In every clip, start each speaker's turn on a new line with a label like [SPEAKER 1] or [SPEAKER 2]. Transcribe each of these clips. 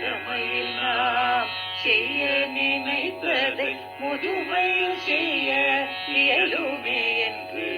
[SPEAKER 1] இளமையில் நாம் செய்ய நினைப்பதை முதுமையில் செய்ய இயலுமே என்று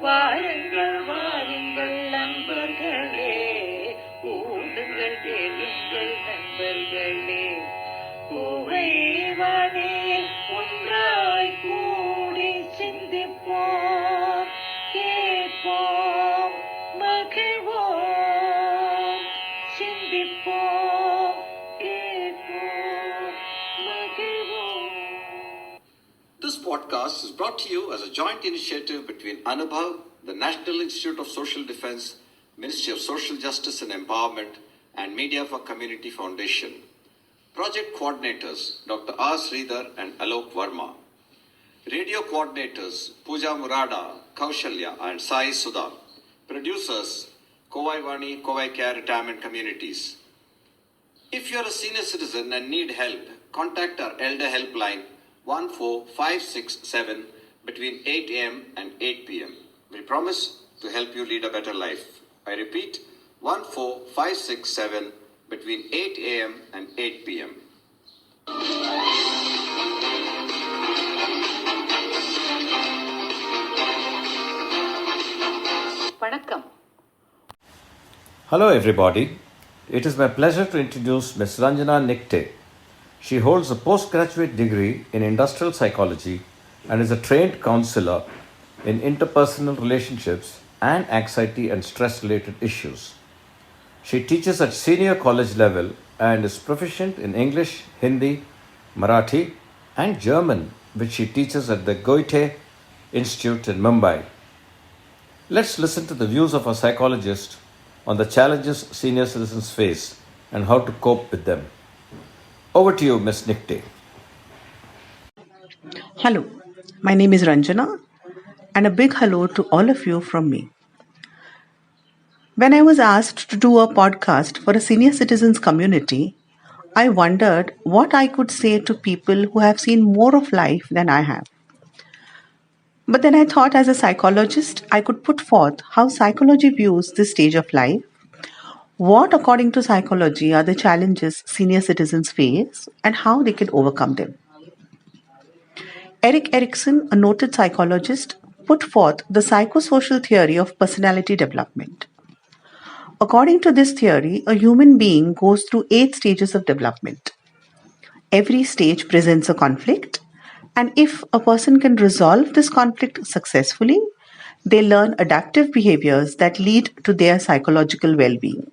[SPEAKER 1] வாருங்கள் வாருங்கள் நண்பர்களே, கூடுங்கள் கேளுங்கள் நண்பர்களே. கூவைவானே ஒன்றாய் கூடி சிந்திப்போம், கேட்போம், மகிழ்வோம். சிந்திப்போம், கேட்போம், மகிழ்வோம்.
[SPEAKER 2] This podcast is brought to you as a joint initiative between Anubhav, the National Institute of Social Defense, Ministry of Social Justice and Empowerment, and Media for Community Foundation. Project coordinators Dr. R. Sridhar and Alok Verma. Radio coordinators Pooja Murada, Kaushalya and Sai Sudha. Producers covaicare Retirement Communities. If you are a senior citizen and need help, contact our Elder Helpline 14567 between 8 a.m. and 8 p.m. We promise to help you lead a better life. I repeat, 14567 between 8 a.m. and 8 p.m.
[SPEAKER 1] வணக்கம்.
[SPEAKER 3] Hello everybody. It is my pleasure to introduce Ms. Ranjana Nikte. She holds a postgraduate degree in industrial psychology and is a trained counselor in interpersonal relationships and anxiety and stress related issues. She teaches at senior college level and is proficient in English, Hindi, Marathi and German, which she teaches at the Goethe Institute in Mumbai. Let's listen to the views of a psychologist on the challenges senior citizens face and how to cope with them. Over to you, Ms. Nikte.
[SPEAKER 4] Hello, my name is Ranjana, and a big hello to all of you from me. When I was asked to do a podcast for a senior citizens community, I wondered what I could say to people who have seen more of life than I have. But then I thought, as a psychologist, I could put forth how psychology views this stage of life, what, according to psychology, are the challenges senior citizens face, and how they can overcome them. Erik Erikson, a noted psychologist, put forth the psychosocial theory of personality development. According to this theory, a human being goes through 8 stages of development. Every stage presents a conflict, and if a person can resolve this conflict successfully, they learn adaptive behaviors that lead to their psychological well-being.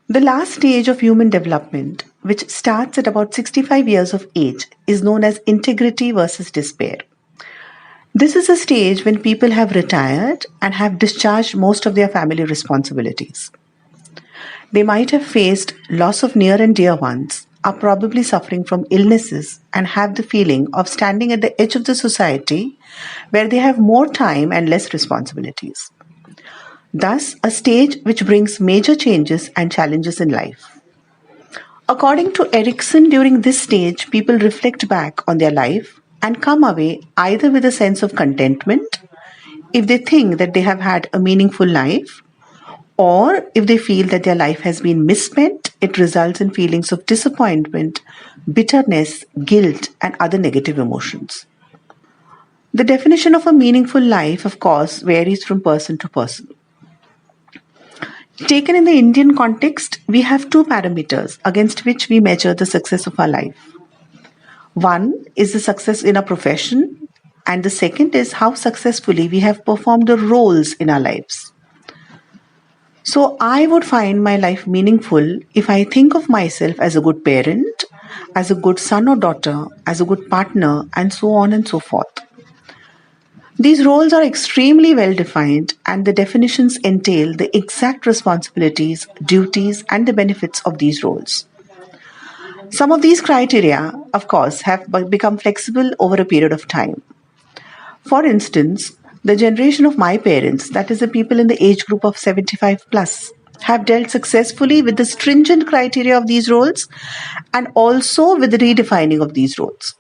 [SPEAKER 4] The last stage of human development, which starts at about 65 years of age, is known as integrity versus despair. This is a stage when people have retired and have discharged most of their family responsibilities. They might have faced loss of near and dear ones, are probably suffering from illnesses, and have the feeling of standing at the edge of the society where they have more time and less responsibilities. Thus, a stage which brings major changes and challenges in life. According to Erikson, during this stage, people reflect back on their life and come away either with a sense of contentment, if they think that they have had a meaningful life, or if they feel that their life has been misspent, it results in feelings of disappointment, bitterness, guilt, and other negative emotions. The definition of a meaningful life, of course, varies from person to person. Taken in the Indian context, we have 2 parameters against which we measure the success of our life. One is the success in our profession, and the second is how successfully we have performed the roles in our lives. So I would find my life meaningful if I think of myself as a good parent, as a good son or daughter, as a good partner, and so on and so forth. These roles are extremely well defined, and the definitions entail the exact responsibilities, duties, and the benefits of these roles. Some of these criteria, of course, have become flexible over a period of time. For instance, the generation of my parents, that is the people in the age group of 75 plus, have dealt successfully with the stringent criteria of these roles and also with the redefining of these roles.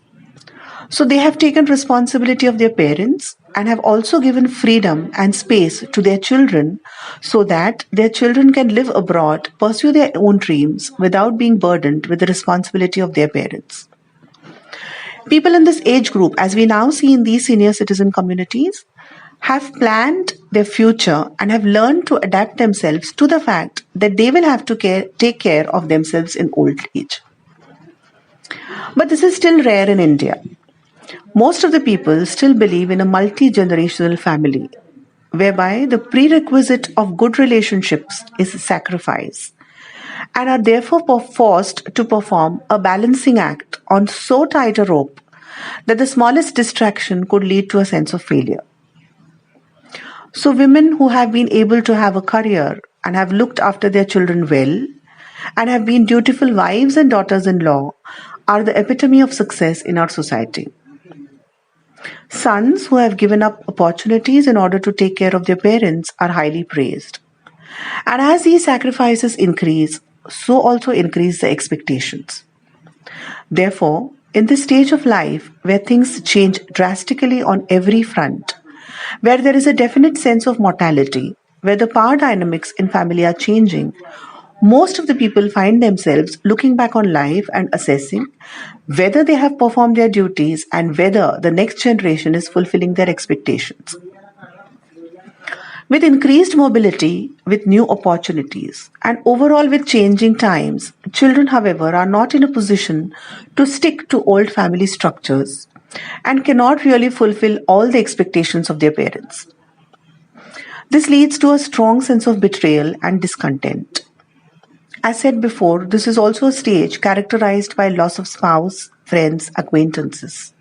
[SPEAKER 4] So they have taken responsibility of their parents and have also given freedom and space to their children so that their children can live abroad, pursue their own dreams without being burdened with the responsibility of their parents. People in this age group, as we now see in these senior citizen communities, have planned their future and have learned to adapt themselves to the fact that they will have to take care of themselves in old age. But this is still rare in India. Most of the people still believe in a multi-generational family, whereby the prerequisite of good relationships is sacrifice, and are therefore forced to perform a balancing act on so tight a rope that the smallest distraction could lead to a sense of failure. So women who have been able to have a career and have looked after their children well and have been dutiful wives and daughters-in-law are the epitome of success in our society. Sons who have given up opportunities in order to take care of their parents are highly praised. And as these sacrifices increase, so also increase the expectations. Therefore, in this stage of life where things change drastically on every front, where there is a definite sense of mortality, where the power dynamics in family are changing, most of the people find themselves looking back on life and assessing whether they have performed their duties and whether the next generation is fulfilling their expectations. With increased mobility, with new opportunities, and overall with changing times, children, however, are not in a position to stick to old family structures and cannot really fulfill all the expectations of their parents. This leads to a strong sense of betrayal and discontent. As said before, this is also a stage characterized by loss of spouse, friends, acquaintances.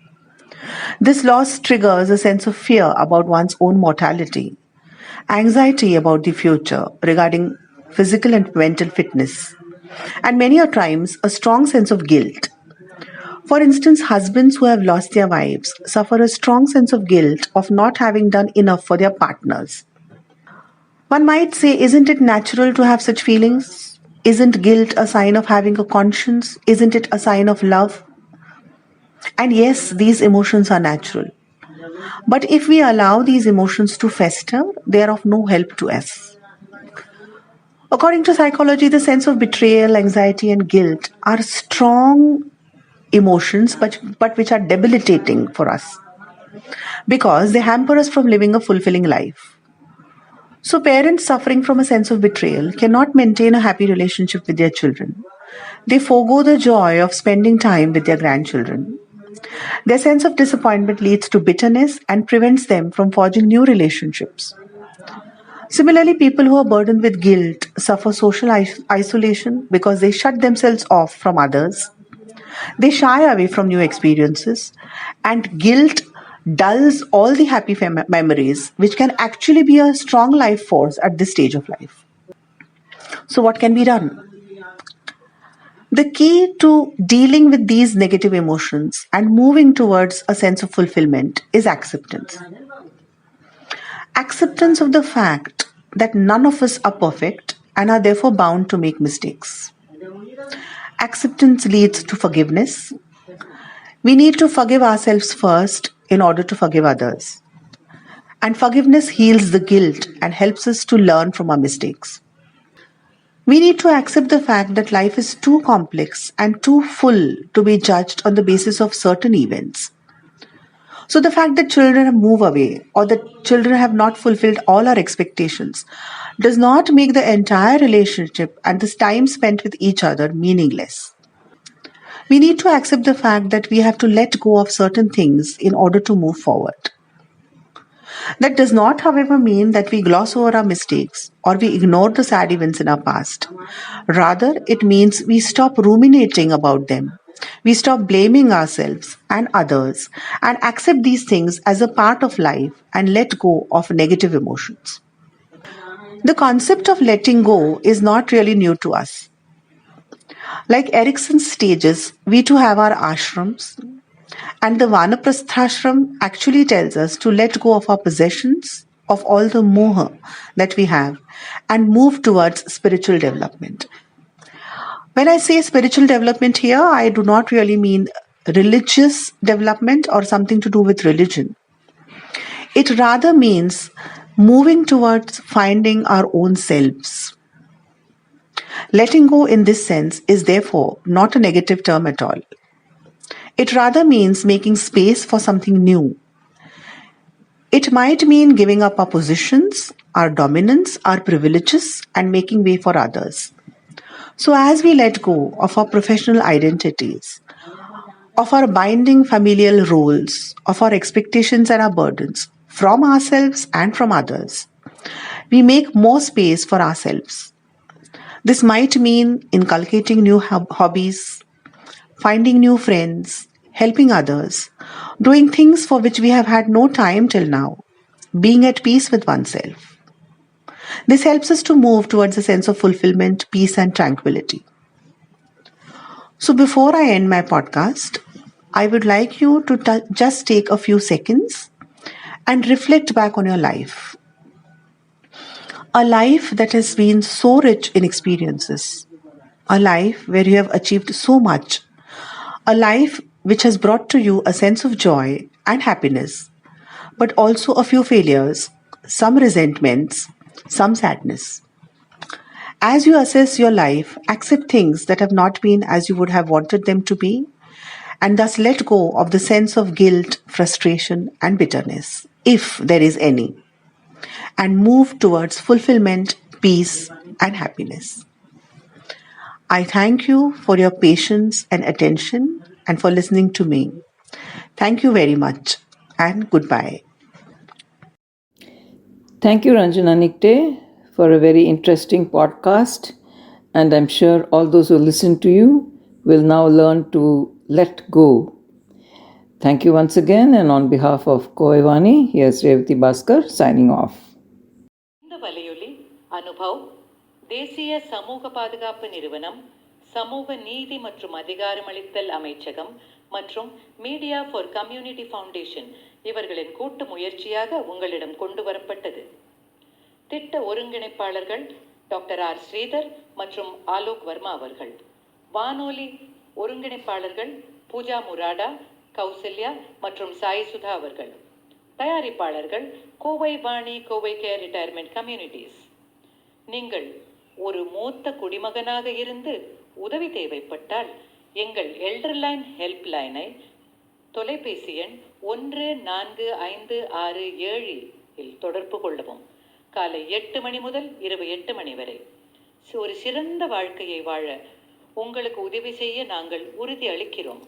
[SPEAKER 4] This loss triggers a sense of fear about one's own mortality, anxiety about the future regarding physical and mental fitness, and many a times a strong sense of guilt. For instance, husbands who have lost their wives suffer a strong sense of guilt of not having done enough for their partners. One might say, isn't it natural to have such feelings? Isn't guilt a sign of having a conscience? Isn't it a sign of love? And yes, these emotions are natural. But if we allow these emotions to fester, they are of no help to us. According to psychology, the sense of betrayal, anxiety, and guilt are strong emotions but which are debilitating for us because they hamper us from living a fulfilling life. So parents suffering from a sense of betrayal cannot maintain a happy relationship with their children. They forego the joy of spending time with their grandchildren. Their sense of disappointment leads to bitterness and prevents them from forging new relationships. Similarly, people who are burdened with guilt suffer social isolation because they shut themselves off from others. They shy away from new experiences, and guilt dulls all the happy memories, which can actually be a strong life force at this stage of life. So, what can be done? The key to dealing with these negative emotions and moving towards a sense of fulfillment is acceptance. Acceptance of the fact that none of us are perfect and are therefore bound to make mistakes. Acceptance leads to forgiveness. We need to forgive ourselves first in order to forgive others. And forgiveness heals the guilt and helps us to learn from our mistakes. We need to accept the fact that life is too complex and too full to be judged on the basis of certain events. So the fact that children move away or that children have not fulfilled all our expectations does not make the entire relationship and the time spent with each other meaningless. We need to accept the fact that we have to let go of certain things in order to move forward. That does not, however, mean that we gloss over our mistakes or we ignore the sad events in our past. Rather, it means we stop ruminating about them. We stop blaming ourselves and others and accept these things as a part of life and let go of negative emotions. The concept of letting go is not really new to us. Like Erickson's stages, we too have our ashrams, and the Vanaprasthashram actually tells us to let go of our possessions, of all the moha that we have, and move towards spiritual development. When I say spiritual development here, I do not really mean religious development or something to do with religion. It rather means moving towards finding our own selves. Letting go in this sense is therefore not a negative term at all. It rather means making space for something new. It might mean giving up our positions, our dominance, our privileges, and making way for others. So, as we let go of our professional identities, of our binding familial roles, of our expectations and our burdens from ourselves and from others, we make more space for ourselves. This might mean inculcating new hobbies, finding new friends, helping others, doing things for which we have had no time till now, being at peace with oneself. This helps us to move towards a sense of fulfillment, peace, and tranquility. So, before I end my podcast, I would like you to just take a few seconds and reflect back on your life. A life that has been so rich in experiences, a life where you have achieved so much, a life which has brought to you a sense of joy and happiness, but also a few failures, some resentments, some sadness. As you assess your life, accept things that have not been as you would have wanted them to be, and thus let go of the sense of guilt, frustration, and bitterness, if there is any, and move towards fulfillment, peace, and happiness. I thank you for your patience and attention and for listening to me. Thank you very much and goodbye.
[SPEAKER 5] Thank you, Ranjana Nikte, for a very interesting podcast. And I'm sure all those who listen to you will now learn to let go. Thank you once again. And on behalf of Koevani, here's Revati Bhaskar signing off.
[SPEAKER 1] இந்த வலையொலி அனுபவ் தேசிய சமூக பாதுகாப்பு நிறுவனம், சமூக நீதி மற்றும் அதிகாரமளித்தல் அமைச்சகம் மற்றும் மீடியா ஃபார் கம்யூனிட்டி ஃபவுண்டேஷன் இவர்களின் கூட்டு முயற்சியாக உங்களிடம் கொண்டு வரப்பட்டது. திட்ட ஒருங்கிணைப்பாளர்கள் டாக்டர் ஆர் ஸ்ரீதர் மற்றும் ஆலோக் வர்மா அவர்கள். வானொலி ஒருங்கிணைப்பாளர்கள் பூஜா முராடா, கௌசல்யா மற்றும் சாய் சுதா அவர்கள். தயாரிப்பாளர்கள் கோவை வாணி, கோவைக்கேர் ரிட்டையர்மெண்ட் கம்யூனிட்டிஸ். நீங்கள் ஒரு மூத்த குடிமகனாக இருந்து உதவி தேவைப்பட்டால் எங்கள் எல்டர்லைன் ஹெல்ப் லைனை தொலைபேசி எண் 145667 இல் தொடர்பு கொள்ளவும். காலை 8 மணி முதல் இரவு 8 மணி வரை. ஒரு சிறந்த வாழ்க்கையை வாழ உங்களுக்கு உதவி செய்ய நாங்கள் உறுதி அளிக்கிறோம்.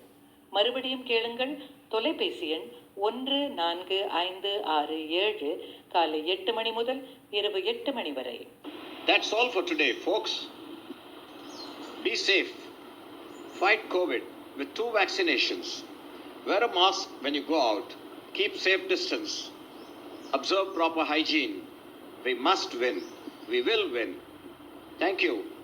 [SPEAKER 1] மறுபடியும் கேளுங்கள். தொலைபேசி எண் 145667 காலை 8 மணி முதல் இரவு 8 மணி வரை.
[SPEAKER 2] That's all for today, folks. Be safe. Fight COVID with 2 vaccinations. Wear a mask when you go out. Keep safe distance. Observe proper hygiene. We must win. We will win. Thank you.